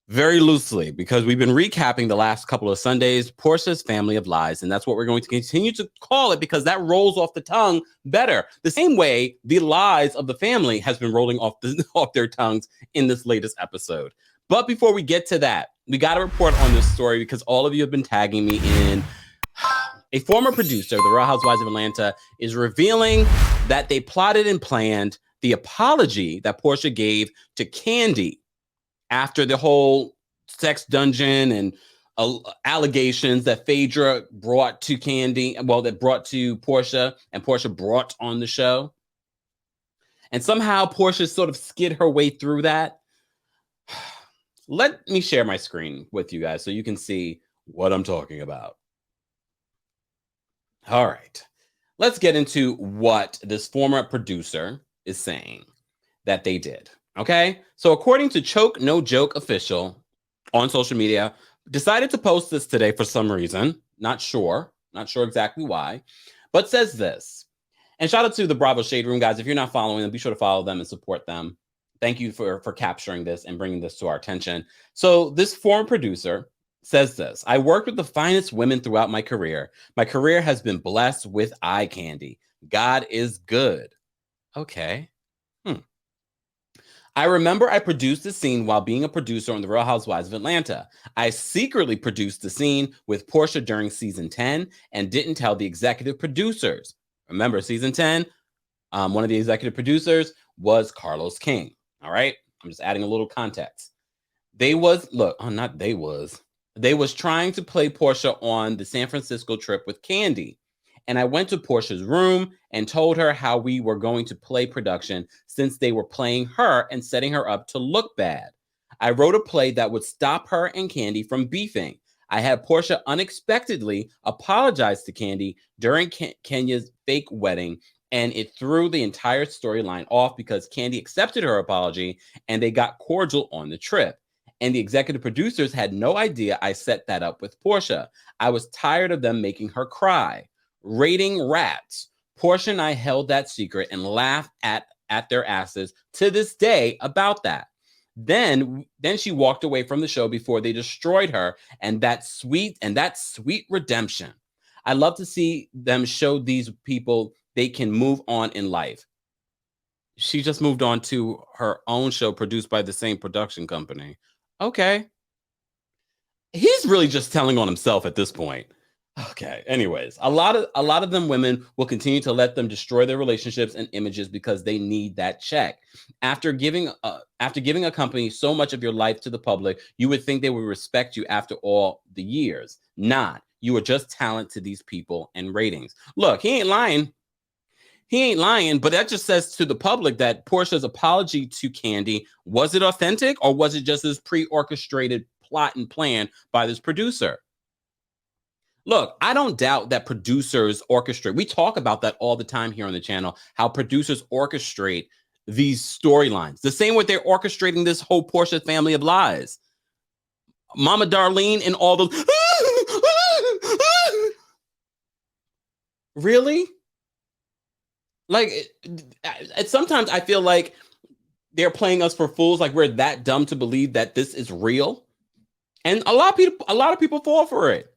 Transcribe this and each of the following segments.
very loosely, because we've been recapping the last couple of Sundays, Porsha's Family of Lies, and that's what we're going to continue to call it because that rolls off the tongue better. The same way the lies of the family has been rolling off their tongues in this latest episode. But before we get to that, we got to report on this story because all of you have been tagging me in. A former producer of the Real Housewives of Atlanta is revealing that they plotted and planned the apology that Porsha gave to Kandi after the whole sex dungeon and allegations that Phaedra brought to Kandi, that brought to Porsha, and Porsha brought on the show. And somehow Porsha sort of skid her way through that. Let me share my screen with you guys so you can see what I'm talking about. All right, let's get into what this former producer is saying that they did. Okay, so according to Choke No Joke Official on social media, decided to post this today for some reason. Not sure exactly why, but says this. And shout out to the Bravo Shade Room, guys. If you're not following them, be sure to follow them and support them. Thank you for capturing this and bringing this to our attention. So this former producer says this: I worked with the finest women throughout my career. My career has been blessed with eye candy. God is good. Okay. I remember I produced the scene while being a producer on The Real Housewives of Atlanta. I secretly produced the scene with Porsha during season 10 and didn't tell the executive producers. Remember, season 10, one of the executive producers was Carlos King. All right. I'm just adding a little context. They was trying to play Porsha on the San Francisco trip with Kandi. And I went to Porsha's room and told her how we were going to play production since they were playing her and setting her up to look bad. I wrote a play that would stop her and Kandi from beefing. I had Porsha unexpectedly apologize to Kandi during Kenya's fake wedding, and it threw the entire storyline off because Kandi accepted her apology and they got cordial on the trip. And the executive producers had no idea I set that up with Porsha. I was tired of them making her cry. Rating rats. Porsha and I held that secret and laughed at their asses to this day about that. Then she walked away from the show before they destroyed her, and that sweet redemption. I love to see them show these people they can move on in life. She just moved on to her own show produced by the same production company. Okay. He's really just telling on himself at this point. Okay. Anyways, a lot of them women will continue to let them destroy their relationships and images because they need that check. After giving a company so much of your life to the public, you would think they would respect you after all the years. Not. You are just talent to these people and ratings. Look, he ain't lying. But that just says to the public that Porsha's apology to Kandi, was it authentic or was it just this pre-orchestrated plot and plan by this producer? Look, I don't doubt that producers orchestrate. We talk about that all the time here on the channel, how producers orchestrate these storylines. The same way they're orchestrating this whole Porsha Family of Lies. Mama Darlene and all those. Really? Like, sometimes I feel like they're playing us for fools, like we're that dumb to believe that this is real. And a lot of people fall for it.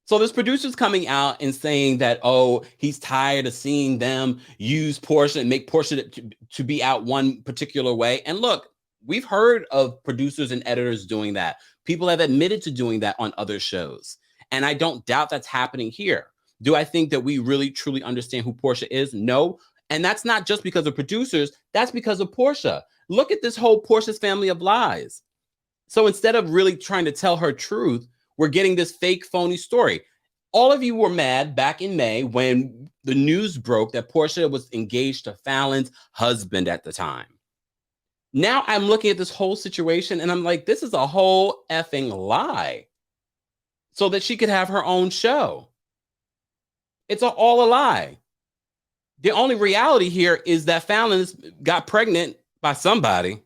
So this producer's coming out and saying that, oh, he's tired of seeing them use Porsha and make Porsha to be out one particular way. And look, we've heard of producers and editors doing that. People have admitted to doing that on other shows. And I don't doubt that's happening here. Do I think that we really, truly understand who Porsha is? No. And that's not just because of producers. That's because of Porsha. Look at this whole Porsha's Family of Lies. So instead of really trying to tell her truth, we're getting this fake, phony story. All of you were mad back in May when the news broke that Porsha was engaged to Fallon's husband at the time. Now I'm looking at this whole situation and I'm like, this is a whole effing lie so that she could have her own show. It's all a lie. The only reality here is that Fallon got pregnant by somebody.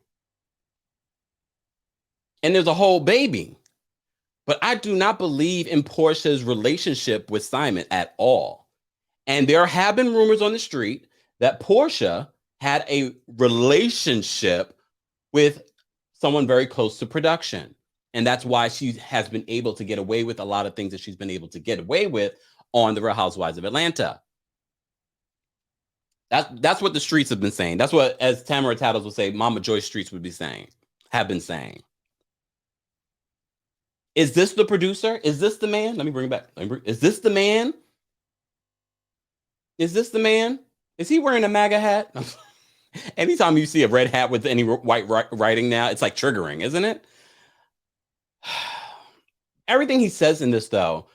And there's a whole baby. But I do not believe in Porsha's relationship with Simon at all. And there have been rumors on the street that Porsha had a relationship with someone very close to production. And that's why she has been able to get away with a lot of things that she's been able to get away with on the Real Housewives of Atlanta. That's what the streets have been saying. That's what, as Tamara Tattles would say, Mama Joyce Streets would be saying, have been saying. Is this the producer? Is this the man? Let me bring it back. Is this the man? Is this the man? Is he wearing a MAGA hat? Anytime you see a red hat with any white writing now, it's like triggering, isn't it? Everything he says in this, though,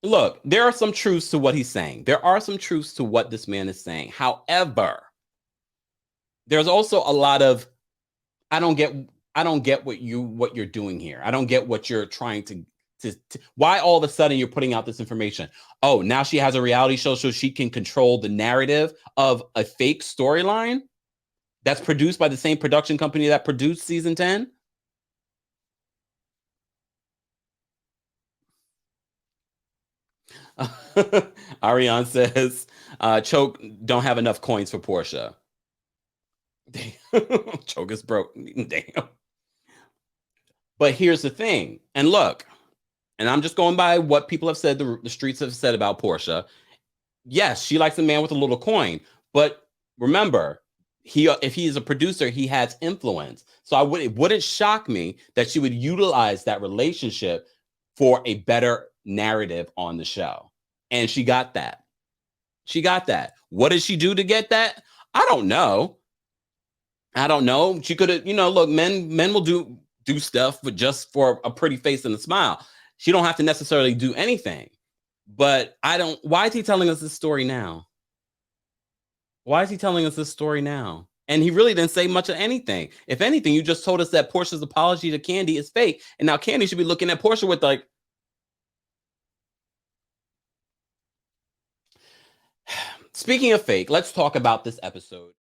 look, there are some truths to what he's saying. There are some truths to what this man is saying. However, there's also a lot of, I don't get what you're doing here. I don't get what you're trying to why all of a sudden you're putting out this information. Oh, now she has a reality show so she can control the narrative of a fake storyline that's produced by the same production company that produced season 10. Ariane says, Choke don't have enough coins for Porsha. Choke is broke. Damn. But here's the thing. And look, and I'm just going by what people have said, the streets have said about Porsha. Yes, she likes a man with a little coin. But remember, if he is a producer, he has influence. So it wouldn't shock me that she would utilize that relationship for a better narrative on the show. And she got that. She got that. What did she do to get that? I don't know. She could have, look, men will do stuff but just for a pretty face and a smile. She don't have to necessarily do anything. But why is he telling us this story now? Why is he telling us this story now? And he really didn't say much of anything. If anything, you just told us that Porsha's apology to Kandi is fake. And now Kandi should be looking at Porsha with like, speaking of fake, let's talk about this episode.